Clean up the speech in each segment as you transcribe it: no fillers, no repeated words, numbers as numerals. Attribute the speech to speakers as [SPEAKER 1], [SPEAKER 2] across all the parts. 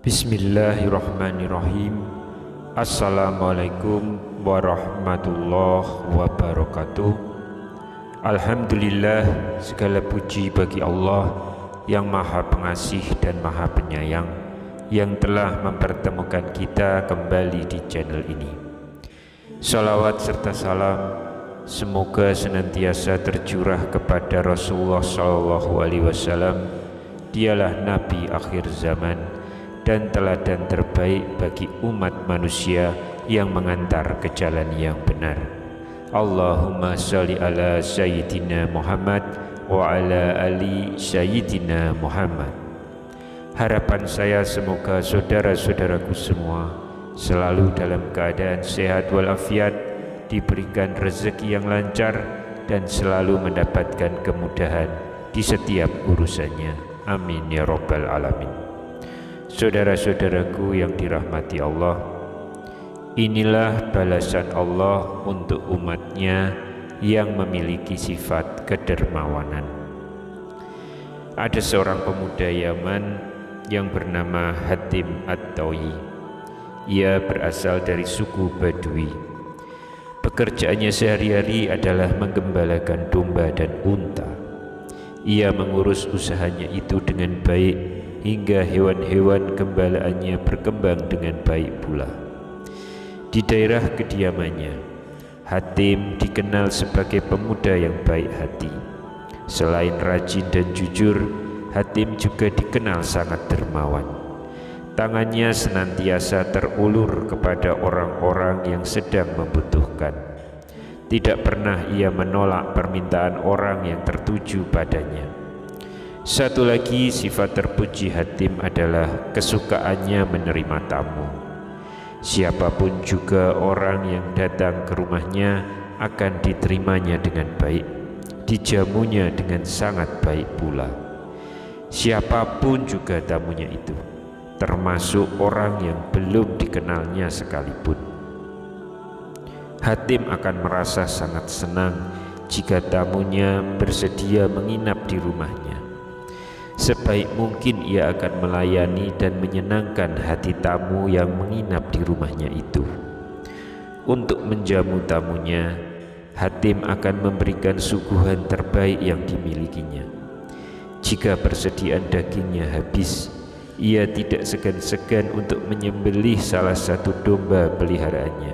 [SPEAKER 1] Bismillahirrahmanirrahim. Assalamualaikum warahmatullahi wabarakatuh. Alhamdulillah, segala puji bagi Allah yang Maha Pengasih dan Maha Penyayang, yang telah mempertemukan kita kembali di channel ini. Salawat serta salam semoga senantiasa tercurah kepada Rasulullah SAW. Dialah Nabi akhir zaman dan teladan terbaik bagi umat manusia yang mengantar ke jalan yang benar. Allahumma sholli ala Sayyidina Muhammad wa ala ali Sayyidina Muhammad. Harapan saya semoga saudara-saudaraku semua selalu dalam keadaan sehat walafiat, diberikan rezeki yang lancar, dan selalu mendapatkan kemudahan di setiap urusannya. Amin ya rabbal alamin. Saudara-saudaraku yang dirahmati Allah, inilah balasan Allah untuk umatnya yang memiliki sifat kedermawanan. Ada seorang pemuda Yaman yang bernama Hatim At-Ta'i. Ia berasal dari suku Badui. Pekerjaannya sehari-hari adalah menggembalakan domba dan unta. Ia mengurus usahanya itu dengan baik hingga hewan-hewan gembalaannya berkembang dengan baik pula. Di daerah kediamannya, Hatim dikenal sebagai pemuda yang baik hati. Selain rajin dan jujur, Hatim juga dikenal sangat dermawan. Tangannya senantiasa terulur kepada orang-orang yang sedang membutuhkan. Tidak pernah ia menolak permintaan orang yang tertuju padanya. Satu lagi sifat terpuji Hatim adalah kesukaannya menerima tamu. Siapapun juga orang yang datang ke rumahnya akan diterimanya dengan baik, dijamunya dengan sangat baik pula. Siapapun juga tamunya itu, termasuk orang yang belum dikenalnya sekalipun. Hatim akan merasa sangat senang jika tamunya bersedia menginap di rumahnya. Sebaik mungkin ia akan melayani dan menyenangkan hati tamu yang menginap di rumahnya itu. Untuk menjamu tamunya, Hatim akan memberikan suguhan terbaik yang dimilikinya. Jika persediaan dagingnya habis, ia tidak segan-segan untuk menyembelih salah satu domba peliharaannya.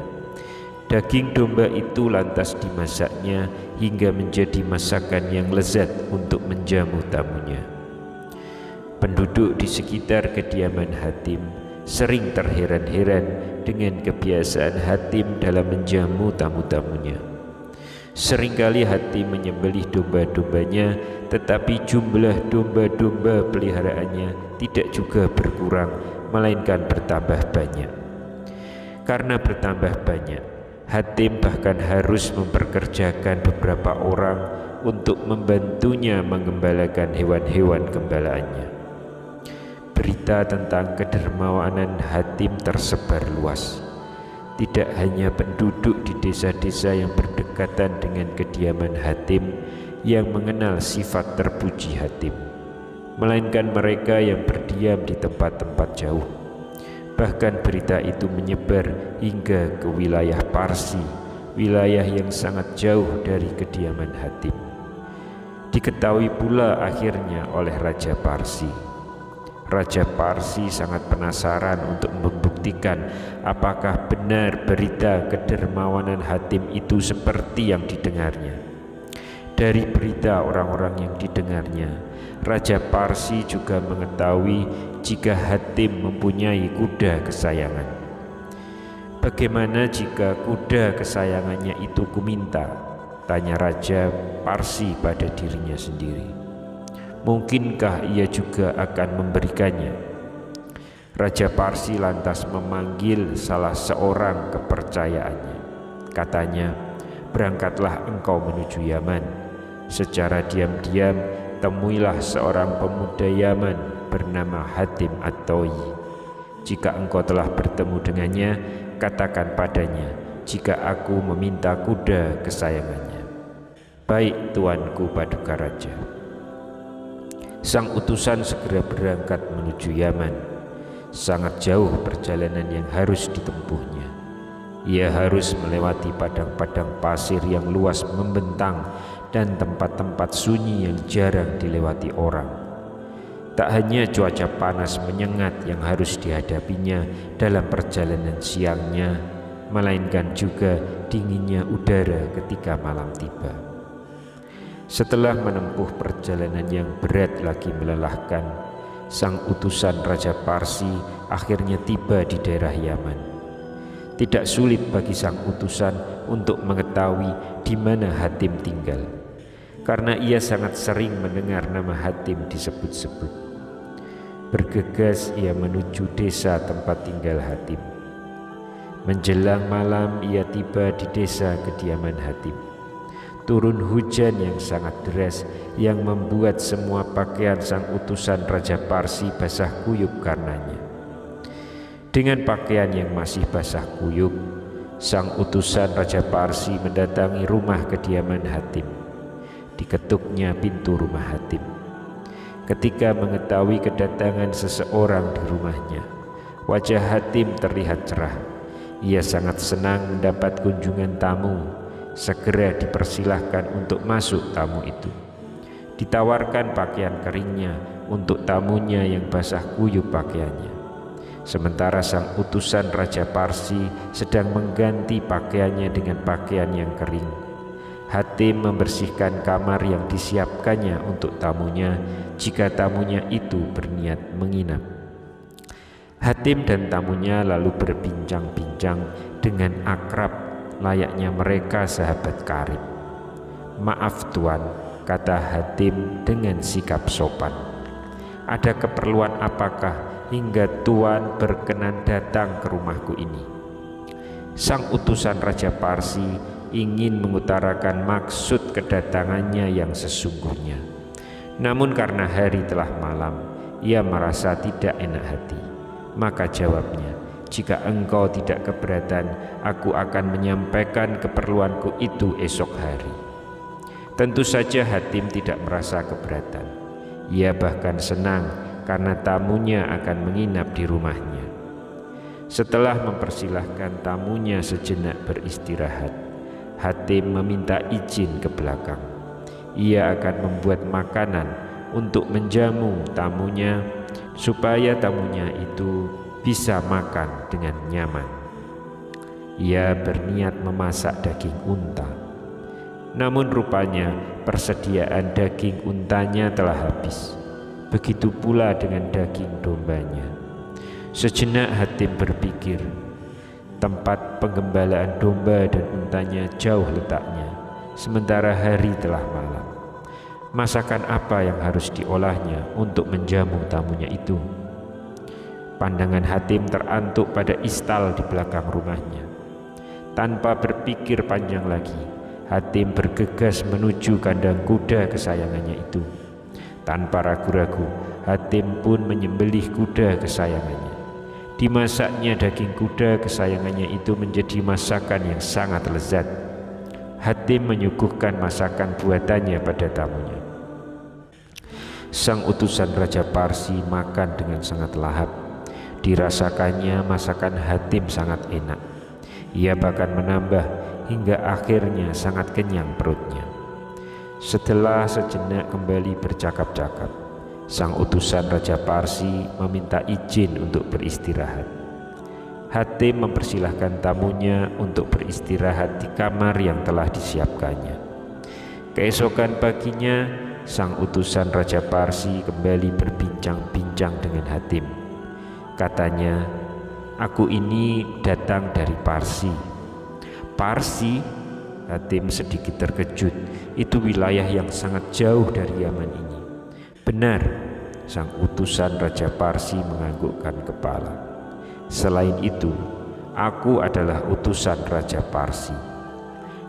[SPEAKER 1] Daging domba itu lantas dimasaknya hingga menjadi masakan yang lezat untuk menjamu tamunya. Penduduk di sekitar kediaman Hatim sering terheran-heran dengan kebiasaan Hatim dalam menjamu tamu-tamunya. Seringkali Hatim menyembelih domba-dombanya, tetapi jumlah domba-domba peliharaannya tidak juga berkurang, melainkan bertambah banyak. Karena bertambah banyak, Hatim bahkan harus memperkerjakan beberapa orang untuk membantunya mengembalakan hewan-hewan gembalaannya. Berita tentang kedermawanan Hatim tersebar luas. Tidak hanya penduduk di desa-desa yang berdekatan dengan kediaman Hatim yang mengenal sifat terpuji Hatim, melainkan mereka yang berdiam di tempat-tempat jauh. Bahkan berita itu menyebar hingga ke wilayah Parsi, wilayah yang sangat jauh dari kediaman Hatim. Diketahui pula akhirnya oleh Raja Parsi. Raja Parsi sangat penasaran untuk membuktikan apakah benar berita kedermawanan Hatim itu seperti yang didengarnya. Dari berita orang-orang yang didengarnya, Raja Parsi juga mengetahui jika Hatim mempunyai kuda kesayangan. Bagaimana jika kuda kesayangannya itu kuminta? Tanya Raja Parsi pada dirinya sendiri. Mungkinkah ia juga akan memberikannya? Raja Parsi lantas memanggil salah seorang kepercayaannya. Katanya, berangkatlah engkau menuju Yaman. Secara diam-diam temuilah seorang pemuda Yaman bernama Hatim At-Ta'i. Jika engkau telah bertemu dengannya, katakan padanya, jika aku meminta kuda kesayangannya. Baik, tuanku Paduka Raja. Sang utusan segera berangkat menuju Yaman. Sangat jauh perjalanan yang harus ditempuhnya. Ia harus melewati padang-padang pasir yang luas membentang dan tempat-tempat sunyi yang jarang dilewati orang. Tak hanya cuaca panas menyengat yang harus dihadapinya dalam perjalanan siangnya, melainkan juga dinginnya udara ketika malam tiba. Setelah menempuh perjalanan yang berat lagi melelahkan, sang utusan Raja Parsi akhirnya tiba di daerah Yaman. Tidak sulit bagi sang utusan untuk mengetahui di mana Hatim tinggal, karena ia sangat sering mendengar nama Hatim disebut-sebut. Bergegas ia menuju desa tempat tinggal Hatim. Menjelang malam ia tiba di desa kediaman Hatim. Turun hujan yang sangat deras yang membuat semua pakaian sang utusan Raja Parsi basah kuyup karenanya. Dengan pakaian yang masih basah kuyup, sang utusan Raja Parsi mendatangi rumah kediaman Hatim. Diketuknya pintu rumah Hatim. Ketika mengetahui kedatangan seseorang di rumahnya, wajah Hatim terlihat cerah. Ia sangat senang mendapat kunjungan tamu. Segera dipersilahkan untuk masuk tamu itu. Ditawarkan pakaian keringnya untuk tamunya yang basah kuyup pakaiannya. Sementara sang utusan Raja Parsi sedang mengganti pakaiannya dengan pakaian yang kering. Hatim membersihkan kamar yang disiapkannya untuk tamunya jika tamunya itu berniat menginap. Hatim dan tamunya lalu berbincang-bincang dengan akrab layaknya mereka sahabat karib. "Maaf tuan," kata Hatim dengan sikap sopan. "Ada keperluan apakah hingga tuan berkenan datang ke rumahku ini?" Sang utusan Raja Parsi ingin mengutarakan maksud kedatangannya yang sesungguhnya. Namun karena hari telah malam, ia merasa tidak enak hati. Maka jawabnya, "Jika engkau tidak keberatan, aku akan menyampaikan keperluanku itu esok hari." Tentu saja Hatim tidak merasa keberatan. Ia bahkan senang karena tamunya akan menginap di rumahnya. Setelah mempersilahkan tamunya sejenak beristirahat, Hatim meminta izin ke belakang. Ia akan membuat makanan untuk menjamu tamunya supaya tamunya itu bisa makan dengan nyaman. Ia berniat memasak daging unta. Namun rupanya persediaan daging untanya telah habis. Begitu pula dengan daging dombanya. Sejenak Hatim berpikir, tempat penggembalaan domba dan untanya jauh letaknya, sementara hari telah malam. Masakan apa yang harus diolahnya untuk menjamu tamunya itu? Pandangan Hatim terantuk pada istal di belakang rumahnya. Tanpa berpikir panjang lagi, Hatim bergegas menuju kandang kuda kesayangannya itu. Tanpa ragu-ragu, Hatim pun menyembelih kuda kesayangannya. Dimasaknya daging kuda kesayangannya itu menjadi masakan yang sangat lezat. Hatim menyuguhkan masakan buatannya pada tamunya. Sang utusan Raja Parsi makan dengan sangat lahap. Dirasakannya masakan Hatim sangat enak. Ia bahkan menambah hingga akhirnya sangat kenyang perutnya. Setelah sejenak kembali bercakap-cakap, sang utusan Raja Parsi meminta izin untuk beristirahat. Hatim mempersilahkan tamunya untuk beristirahat di kamar yang telah disiapkannya. Keesokan paginya, sang utusan Raja Parsi kembali berbincang-bincang dengan Hatim. Katanya, "Aku ini datang dari Parsi." "Parsi?" Hatim sedikit terkejut. Itu wilayah yang sangat jauh dari Yaman ini. "Benar," sang utusan Raja Parsi menganggukkan kepala. "Selain itu, aku adalah utusan Raja Parsi."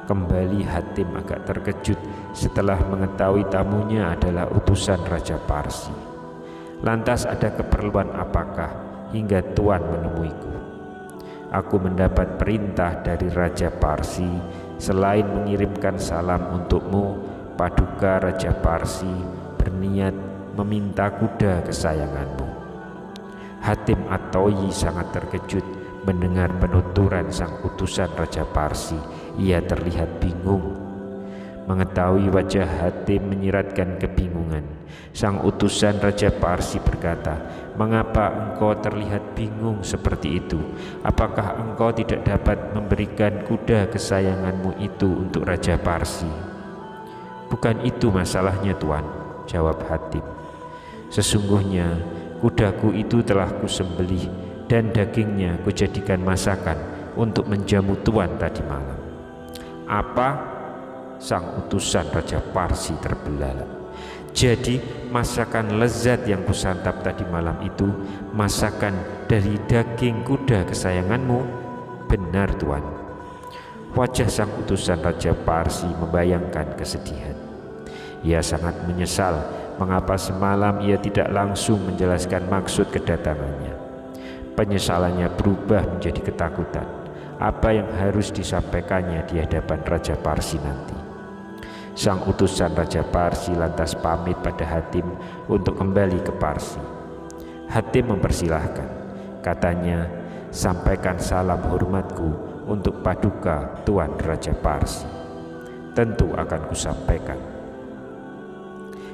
[SPEAKER 1] Kembali Hatim agak terkejut setelah mengetahui tamunya adalah utusan Raja Parsi. Lantas ada keperluan apakah hingga Tuan menemuiku. Aku mendapat perintah dari Raja Parsi, selain mengirimkan salam untukmu, Paduka Raja Parsi berniat meminta kuda kesayanganmu. Hatim At-Toyi sangat terkejut mendengar penuturan sang utusan Raja Parsi. Ia terlihat bingung. Mengetahui wajah Hatim menyiratkan kebingungan, sang utusan Raja Parsi berkata, "Mengapa engkau terlihat bingung seperti itu? Apakah engkau tidak dapat memberikan kuda kesayanganmu itu untuk Raja Parsi?" "Bukan itu masalahnya, Tuan," jawab Hatim. "Sesungguhnya kudaku itu telah kusembelih dan dagingnya kujadikan masakan untuk menjamu Tuan tadi malam." "Apa?" Sang utusan Raja Parsi terbelalak. "Jadi masakan lezat yang kusantap tadi malam itu masakan dari daging kuda kesayanganmu?" "Benar, Tuan." Wajah sang utusan Raja Parsi membayangkan kesedihan. Ia sangat menyesal mengapa semalam ia tidak langsung menjelaskan maksud kedatangannya. Penyesalannya berubah menjadi ketakutan. Apa yang harus disampaikannya di hadapan Raja Parsi nanti? Sang utusan Raja Parsi lantas pamit pada Hatim untuk kembali ke Parsi. Hatim mempersilahkan. Katanya, "Sampaikan salam hormatku untuk Paduka Tuan Raja Parsi." "Tentu akan kusampaikan."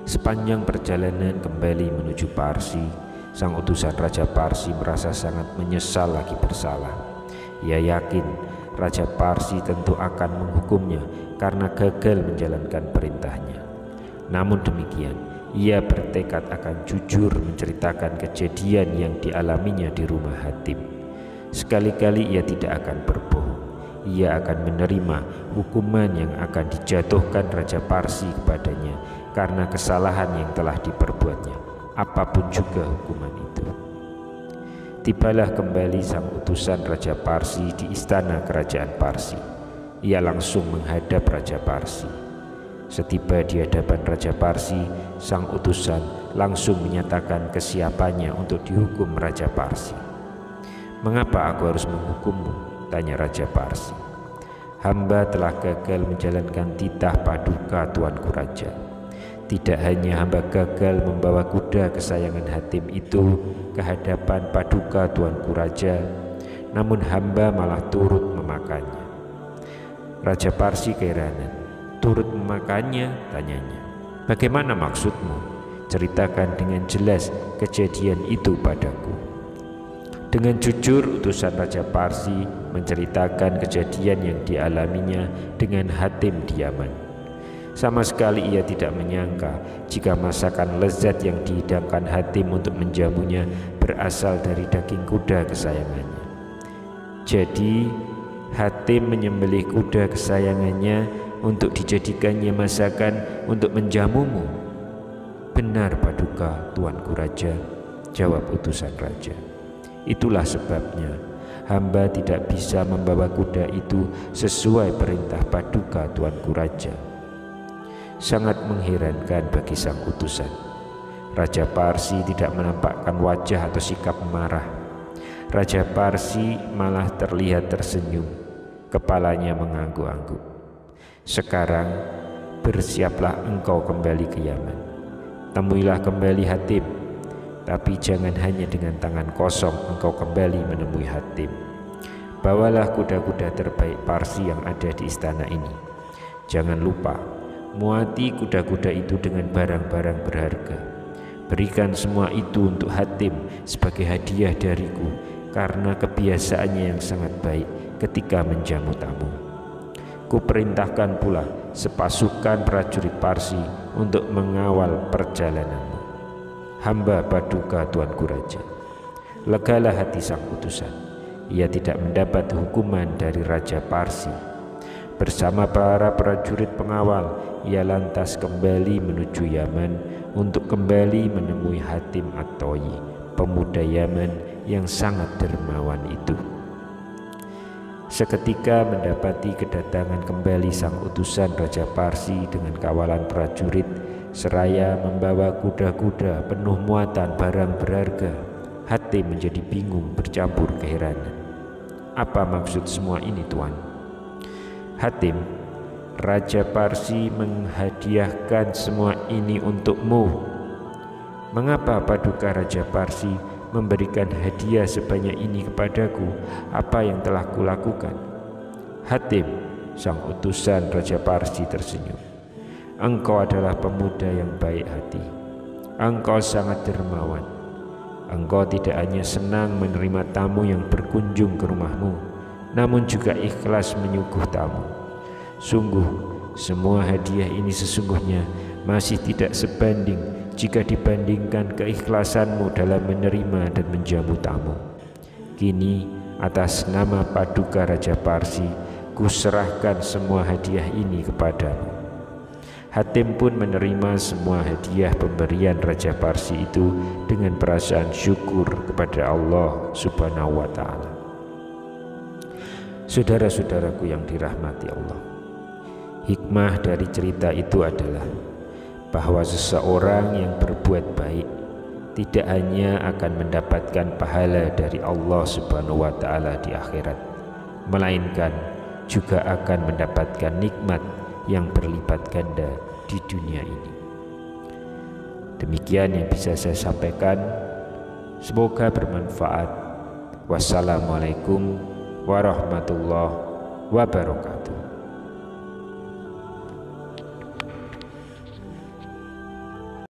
[SPEAKER 1] Sepanjang perjalanan kembali menuju Parsi, sang utusan Raja Parsi merasa sangat menyesal lagi bersalah. Ia yakin Raja Parsi tentu akan menghukumnya karena gagal menjalankan perintahnya. Namun demikian, ia bertekad akan jujur menceritakan kejadian yang dialaminya di rumah Hatim. Sekali-kali ia tidak akan berbohong. Ia akan menerima hukuman yang akan dijatuhkan Raja Parsi kepadanya karena kesalahan yang telah diperbuatnya, apapun juga hukuman itu. Tibalah kembali sang utusan Raja Parsi di istana kerajaan Parsi. Ia langsung menghadap Raja Parsi. Setiba di hadapan Raja Parsi, sang utusan langsung menyatakan kesiapannya untuk dihukum Raja Parsi. "Mengapa aku harus menghukummu?" tanya Raja Parsi. "Hamba telah gagal menjalankan titah Paduka Tuanku Raja. Tidak hanya hamba gagal membawa kuda kesayangan Hatim itu ke hadapan Paduka Tuanku Raja, namun hamba malah turut memakannya." Raja Parsi keheranan. "Turut memakannya?" tanyanya. "Bagaimana maksudmu? Ceritakan dengan jelas kejadian itu padaku." Dengan jujur utusan Raja Parsi menceritakan kejadian yang dialaminya dengan Hatim di Yaman. Sama sekali ia tidak menyangka jika masakan lezat yang dihidangkan Hatim untuk menjamunya berasal dari daging kuda kesayangannya. "Jadi Hatim menyembelih kuda kesayangannya untuk dijadikannya masakan untuk menjamumu?" "Benar, Paduka Tuanku Raja," jawab utusan raja. "Itulah sebabnya hamba tidak bisa membawa kuda itu sesuai perintah Paduka Tuanku Raja." Sangat mengherankan bagi sang utusan. Raja Parsi tidak menampakkan wajah atau sikap marah. Raja Parsi malah terlihat tersenyum. Kepalanya mengangguk-angguk. "Sekarang bersiaplah engkau kembali ke Yaman. Temuilah kembali Hatim, tapi jangan hanya dengan tangan kosong engkau kembali menemui Hatim. Bawalah kuda-kuda terbaik Parsi yang ada di istana ini. Jangan lupa, muati kuda-kuda itu dengan barang-barang berharga. Berikan semua itu untuk Hatim sebagai hadiah dariku karena kebiasaannya yang sangat baik ketika menjamu tamu. Kuperintahkan pula sepasukan prajurit Parsi untuk mengawal perjalananmu. Hamba Paduka Tuanku Raja." Legalah hati sang utusan. Ia tidak mendapat hukuman dari Raja Parsi. Bersama para prajurit pengawal, ia lantas kembali menuju Yaman untuk kembali menemui Hatim At-Toyi, pemuda Yaman yang sangat dermawan itu. Seketika mendapati kedatangan kembali sang utusan Raja Parsi dengan kawalan prajurit seraya membawa kuda-kuda penuh muatan barang berharga, Hatim menjadi bingung bercampur keheranan. Apa maksud semua ini, Tuan? Hatim, Raja Parsi menghadiahkan semua ini untukmu. Mengapa Paduka Raja Parsi memberikan hadiah sebanyak ini kepadaku? Apa yang telah kulakukan? Hatim, sang utusan Raja Parsi tersenyum. Engkau adalah pemuda yang baik hati. Engkau sangat dermawan. Engkau tidak hanya senang menerima tamu yang berkunjung ke rumahmu, namun juga ikhlas menyuguh tamu. Sungguh, semua hadiah ini sesungguhnya masih tidak sebanding jika dibandingkan keikhlasanmu dalam menerima dan menjamu tamu. Kini, atas nama Paduka Raja Parsi, kuserahkan semua hadiah ini kepadamu. Hatim pun menerima semua hadiah pemberian Raja Parsi itu dengan perasaan syukur kepada Allah Subhanahu wa Ta'ala. Saudara-saudaraku yang dirahmati Allah, hikmah dari cerita itu adalah bahwa seseorang yang berbuat baik tidak hanya akan mendapatkan pahala dari Allah Subhanahu wa Ta'ala di akhirat, melainkan juga akan mendapatkan nikmat yang berlipat ganda di dunia ini. Demikian yang bisa saya sampaikan. Semoga bermanfaat. Wassalamualaikum warahmatullahi wabarakatuh.